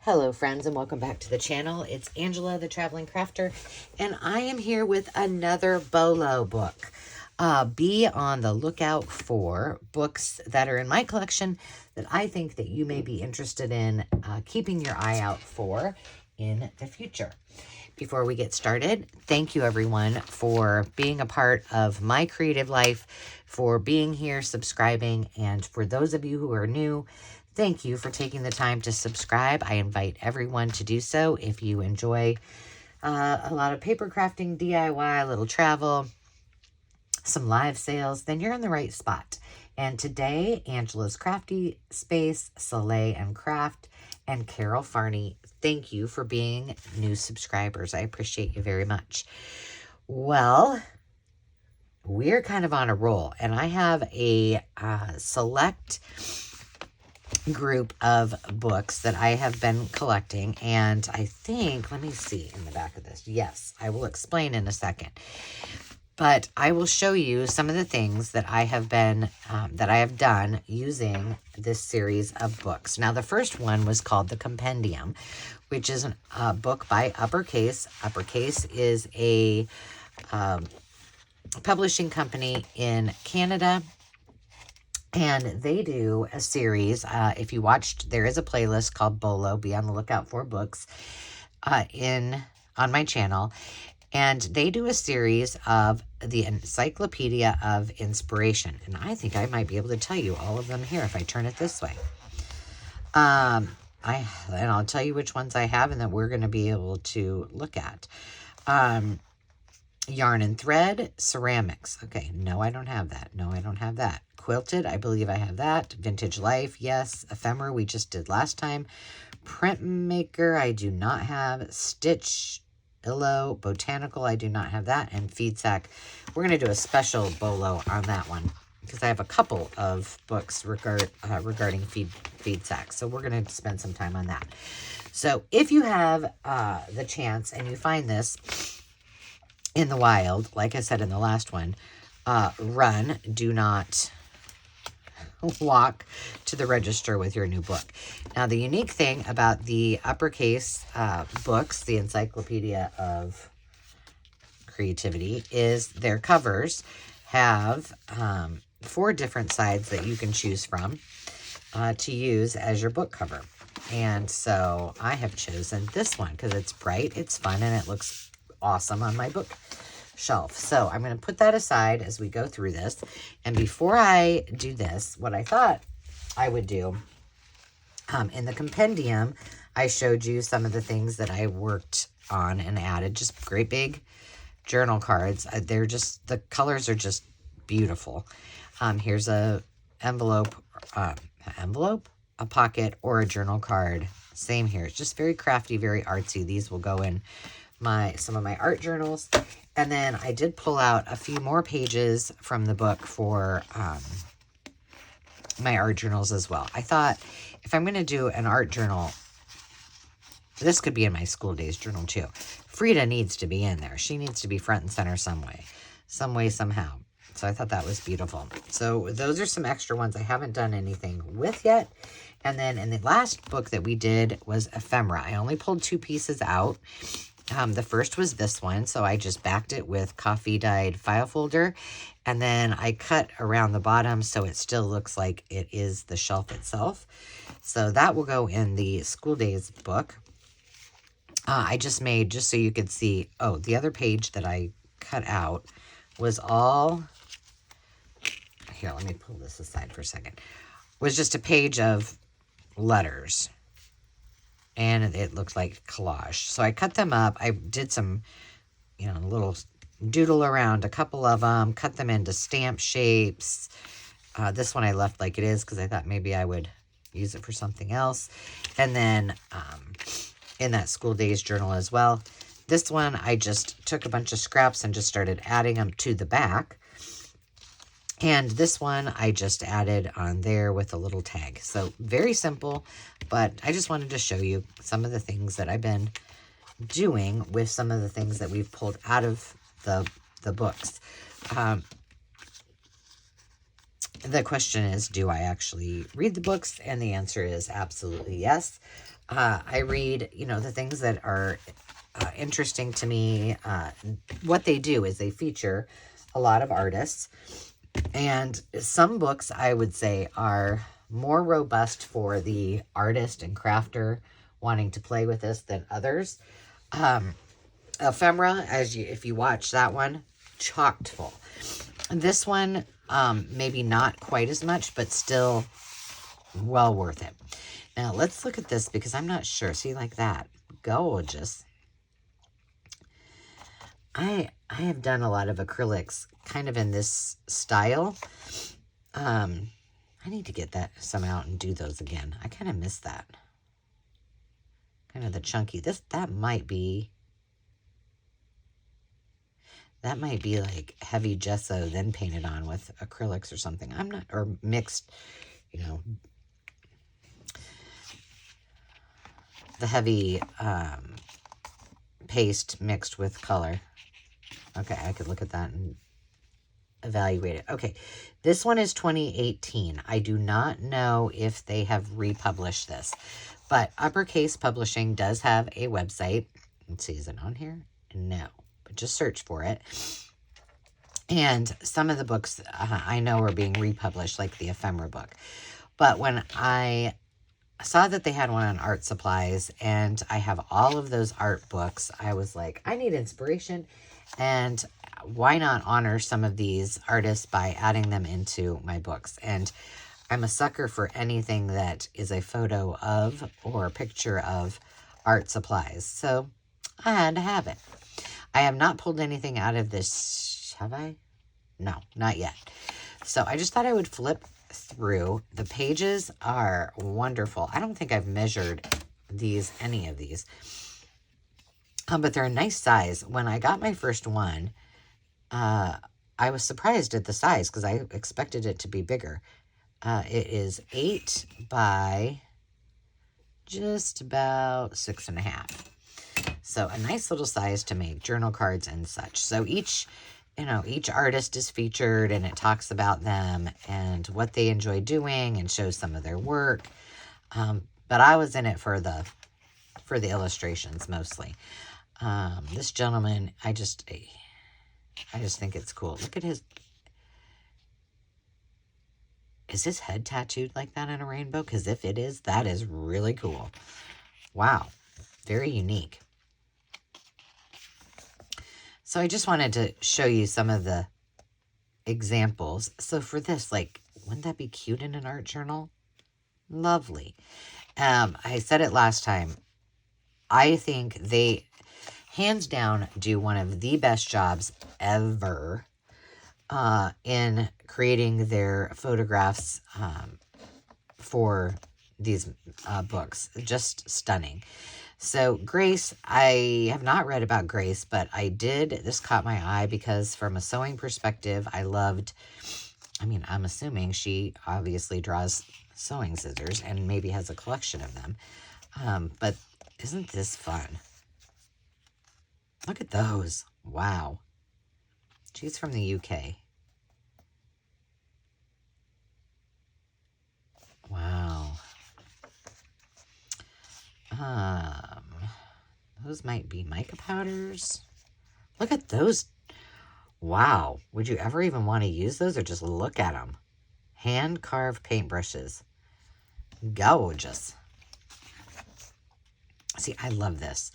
Hello friends and welcome back to the channel. It's Angela, the Traveling Crafter, and I am here with another BOLO book. Be on the lookout for books that are in my collection that I think that you may be interested in keeping your eye out for in the future. Before we get started, thank you everyone for being a part of my creative life, for being here, subscribing, and for those of you who are new, thank you for taking the time to subscribe. I invite everyone to do so. If you enjoy a lot of paper crafting, DIY, a little travel, some live sales, then you're in the right spot. And today, Angela's Crafty Space, Soleil and Craft, and Carol Farney, thank you for being new subscribers. I appreciate you very much. Well, we're kind of on a roll, and I have a select group of books that I have been collecting, and I think, let me see in the back of this. Yes, I will explain in a second. But I will show you some of the things that I have been, that I have done using this series of books. Now, the first one was called The Compendium, which is a book by Uppercase. Uppercase is a publishing company in Canada, and they do a series. If you watched, there is a playlist called BOLO. Be on the lookout for books on my channel. And they do a series of the Encyclopedia of Inspiration. And I think I might be able to tell you all of them here if I turn it this way. And I'll tell you which ones I have and that we're going to be able to look at. Yarn and Thread, Ceramics. Okay, no, I don't have that. No, I don't have that. Quilted, I believe I have that. Vintage Life, yes. Ephemera, we just did last time. Printmaker, I do not have. Stitch, Illo, Botanical, I do not have that, and Feed Sack. We're going to do a special BOLO on that one because I have a couple of books regarding feed Sack, so we're going to spend some time on that. So if you have the chance and you find this in the wild, like I said in the last one, run, do not walk to the register with your new book. Now, the unique thing about the Uppercase books, the Encyclopedia of Creativity, is their covers have 4 different sides that you can choose from to use as your book cover. And so I have chosen this one because it's bright, it's fun, and it looks awesome on my book shelf. So I'm going to put that aside as we go through this. And before I do this, what I thought I would do, in the compendium, I showed you some of the things that I worked on and added. Just great big journal cards. They're just, the colors are just beautiful. Here's a envelope, a pocket, or a journal card. Same here. It's just very crafty, very artsy. These will go in some of my art journals. And then I did pull out a few more pages from the book for my art journals as well. I thought if I'm going to do an art journal, this could be in my school days journal too. Frida needs to be in there. She needs to be front and center some way, somehow. So I thought that was beautiful. So those are some extra ones I haven't done anything with yet. And then in the last book that we did was Ephemera. I only pulled 2 pieces out. The first was this one, so I just backed it with coffee dyed file folder, and then I cut around the bottom so it still looks like it is the shelf itself. So that will go in the school days book. I just made, just so you could see, oh, the other page that I cut out was all, here, let me pull this aside for a second, was just a page of letters. And it looked like collage. So I cut them up. I did some, little doodle around a couple of them, cut them into stamp shapes. This one I left like it is because I thought maybe I would use it for something else. And then in that school days journal as well. This one, I just took a bunch of scraps and just started adding them to the back. And this one I just added on there with a little tag. So very simple, but I just wanted to show you some of the things that I've been doing with some of the things that we've pulled out of the books. The question is, do I actually read the books? And the answer is absolutely yes. I read, you know, the things that are interesting to me. What they do is they feature a lot of artists. And some books, I would say, are more robust for the artist and crafter wanting to play with this than others. Ephemera, if you watch that one, chocked full. This one, maybe not quite as much, but still well worth it. Now, let's look at this because I'm not sure. See, like that. Gorgeous. I have done a lot of acrylics kind of in this style. I need to get some out and do those again. I kind of miss that. Kind of the chunky. That might be like heavy gesso then painted on with acrylics or something. I'm not, or mixed, you know, the heavy paste mixed with color. Okay, I could look at that and evaluate it. Okay, this one is 2018. I do not know if they have republished this, but Uppercase Publishing does have a website. Let's see, is it on here? No, but just search for it. And some of the books I know are being republished, like the ephemera book. But when I saw that they had one on art supplies, and I have all of those art books, I was like, I need inspiration, and why not honor some of these artists by adding them into my books? And I'm a sucker for anything that is a photo of or a picture of art supplies. So I had to have it. I have not pulled anything out of this, have I? No, not yet. So I just thought I would flip through. The pages are wonderful. I don't think I've measured any of these. But they're a nice size. When I got my first one, I was surprised at the size because I expected it to be bigger. It is 8 by just about 6.5. So a nice little size to make journal cards and such. So each artist is featured, and it talks about them and what they enjoy doing and shows some of their work. But I was in it for the illustrations mostly. This gentleman, I just think it's cool. Look at his... Is his head tattooed like that in a rainbow? Because if it is, that is really cool. Wow. Very unique. So I just wanted to show you some of the examples. So for this, like, wouldn't that be cute in an art journal? Lovely. I said it last time. I think they, hands down, do one of the best jobs ever in creating their photographs for these books. Just stunning. So Grace, I have not read about Grace, but this caught my eye because from a sewing perspective, I'm assuming she obviously draws sewing scissors and maybe has a collection of them. But isn't this fun? Look at those. Wow. She's from the UK. Wow. Those might be mica powders. Look at those. Wow. Would you ever even want to use those or just look at them? Hand-carved paintbrushes. Gorgeous. See, I love this.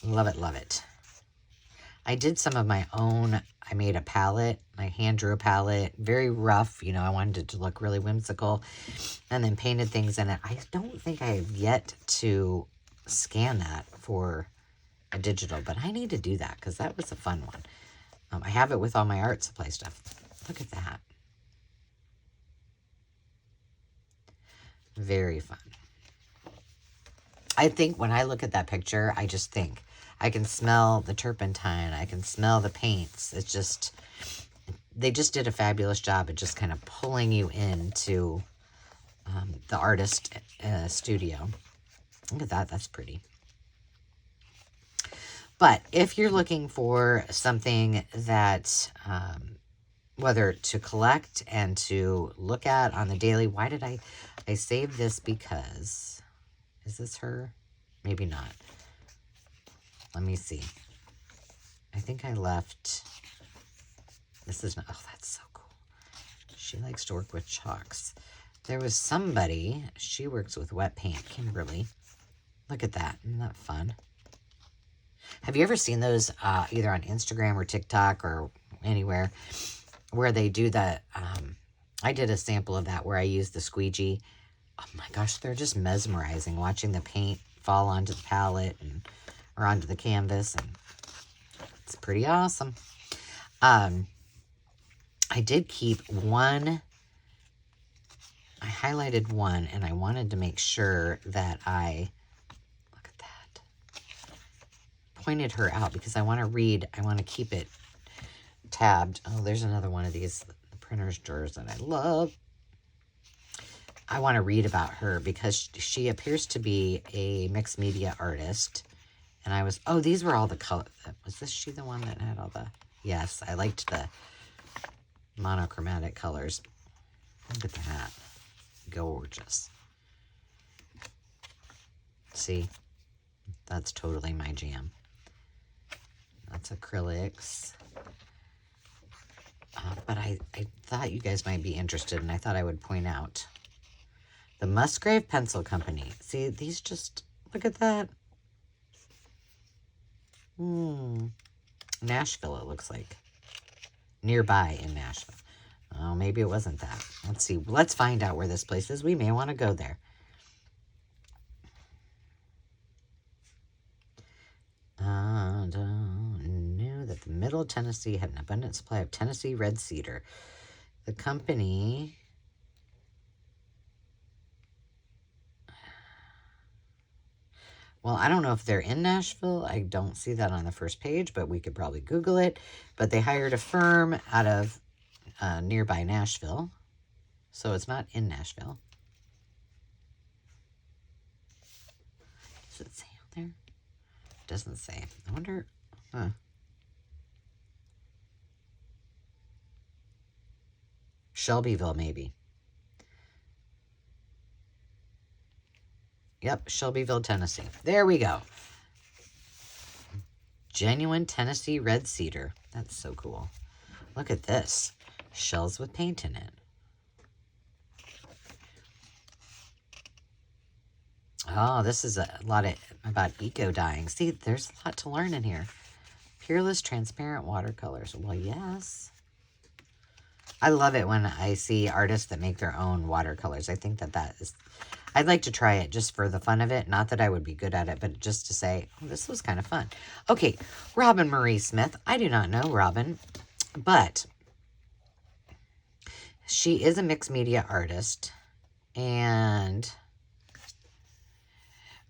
Love it, love it. I did some of my own. I made a palette. I hand drew a palette. Very rough. I wanted it to look really whimsical. And then painted things in it. I don't think I have yet to scan that for a digital. But I need to do that because that was a fun one. I have it with all my art supply stuff. Look at that. Very fun. I think when I look at that picture, I just think I can smell the turpentine. I can smell the paints. It's just, they just did a fabulous job at just kind of pulling you into the artist studio. Look at that. That's pretty. But if you're looking for something that, whether to collect and to look at on the daily, why did I saved this because, Is this her? Maybe not. Let me see. I think I left. This is not. Oh, that's so cool. She likes to work with chalks. There was somebody. She works with wet paint. Kimberly. Look at that. Isn't that fun? Have you ever seen those either on Instagram or TikTok or anywhere where they do that? I did a sample of that where I used the squeegee. Oh my gosh, they're just mesmerizing watching the paint fall onto the palette or onto the canvas, and it's pretty awesome. I did keep one. I highlighted one, and I wanted to make sure that I look at that. Pointed her out because I want to read. I want to keep it tabbed. Oh, there's another one of these the printer's drawers that I love. I want to read about her because she appears to be a mixed media artist. And I was, oh, these were all the color. Was this she the one that had all the, yes, I liked the monochromatic colors. Look at that. Gorgeous. See, that's totally my jam. That's acrylics. But I thought you guys might be interested, and I thought I would point out the Musgrave Pencil Company. See, these just, look at that. Nashville, it looks like. Nearby in Nashville. Oh, maybe it wasn't that. Let's see. Let's find out where this place is. We may want to go there. Knew that the Middle Tennessee had an abundant supply of Tennessee red cedar. The company... Well, I don't know if they're in Nashville. I don't see that on the first page, but we could probably Google it. But they hired a firm out of nearby Nashville. So it's not in Nashville. Does it say out there? It doesn't say. I wonder... Huh. Shelbyville, maybe. Yep, Shelbyville, Tennessee. There we go. Genuine Tennessee red cedar. That's so cool. Look at this. Shells with paint in it. Oh, this is a lot about eco dyeing. See, there's a lot to learn in here. Peerless transparent watercolors. Well, yes. I love it when I see artists that make their own watercolors. I think that is... I'd like to try it just for the fun of it. Not that I would be good at it, but just to say, oh, this was kind of fun. Okay, Robin Marie Smith. I do not know Robin, but she is a mixed media artist. And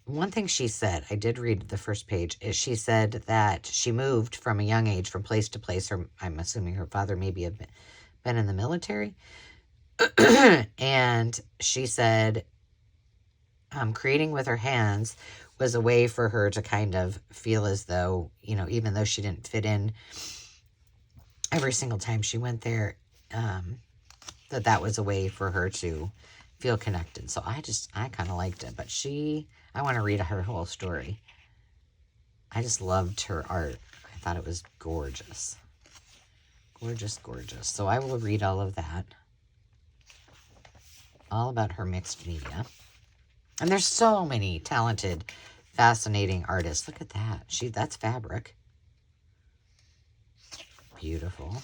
one thing she said, I did read the first page, is she said that she moved from a young age from place to place. I'm assuming her father maybe had been in the military. And she said... creating with her hands was a way for her to kind of feel as though, you know, even though she didn't fit in every single time she went there, that was a way for her to feel connected. So I kind of liked it. But I want to read her whole story. I just loved her art. I thought it was gorgeous. Gorgeous, gorgeous. So I will read all of that. All about her mixed media. And there's so many talented, fascinating artists. Look at that. That's fabric. Beautiful.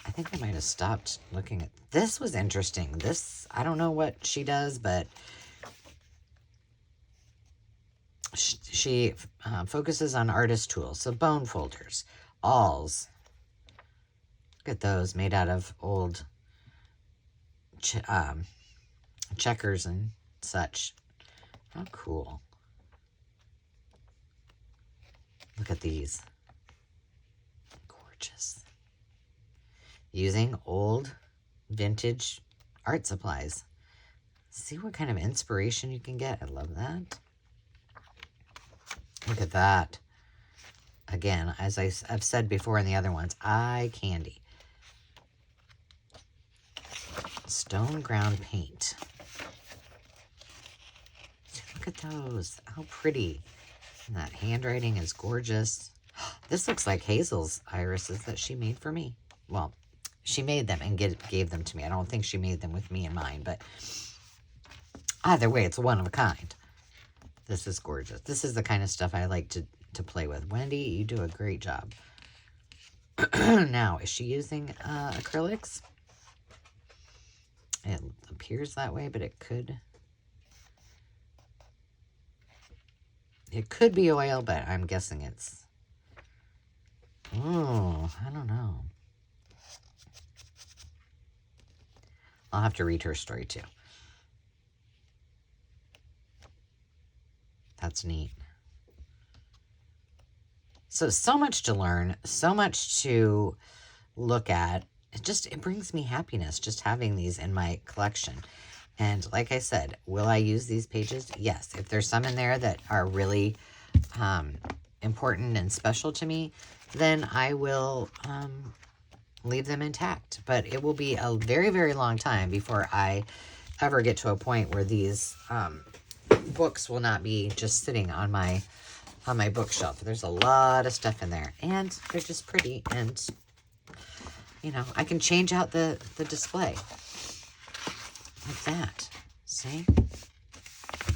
I think I might have stopped looking at... This was interesting. This, I don't know what she does, but she focuses on artist tools. So bone folders, awls. Look at those made out of old... checkers and such. How cool. Look at these. Gorgeous. Using old vintage art supplies. See what kind of inspiration you can get. I love that. Look at that. Again, as I've said before in the other ones, eye candy. Stone ground paint. Look at those. How pretty. And that handwriting is gorgeous. This looks like Hazel's irises that she made for me. Well, she made them and gave them to me. I don't think she made them with me in mind, but either way, it's one of a kind. This is gorgeous. This is the kind of stuff I like to play with. Wendy, you do a great job. Now, is she using acrylics? It appears that way, but it could be oil, but I'm guessing it's... Oh, I don't know. I'll have to read her story too. That's neat. So much to learn, so much to look at. It brings me happiness just having these in my collection. And like I said, will I use these pages? Yes. If there's some in there that are really important and special to me, then I will leave them intact. But it will be a very, very long time before I ever get to a point where these books will not be just sitting on my bookshelf. There's a lot of stuff in there, and they're just pretty, and you know, I can change out the display like that. See?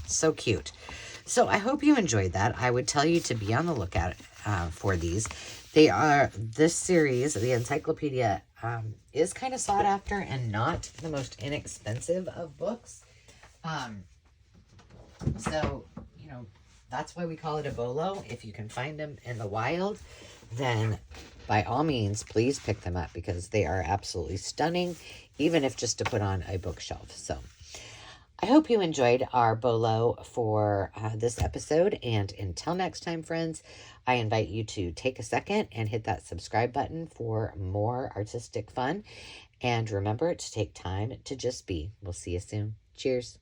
So cute. So I hope you enjoyed that. I would tell you to be on the lookout for these. They are, this series, the encyclopedia, is kind of sought after and not the most inexpensive of books. So, you know, that's why we call it a BOLO. If you can find them in the wild, then by all means, please pick them up because they are absolutely stunning, even if just to put on a bookshelf. So I hope you enjoyed our BOLO for this episode. And until next time, friends, I invite you to take a second and hit that subscribe button for more artistic fun. And remember to take time to just be. We'll see you soon. Cheers.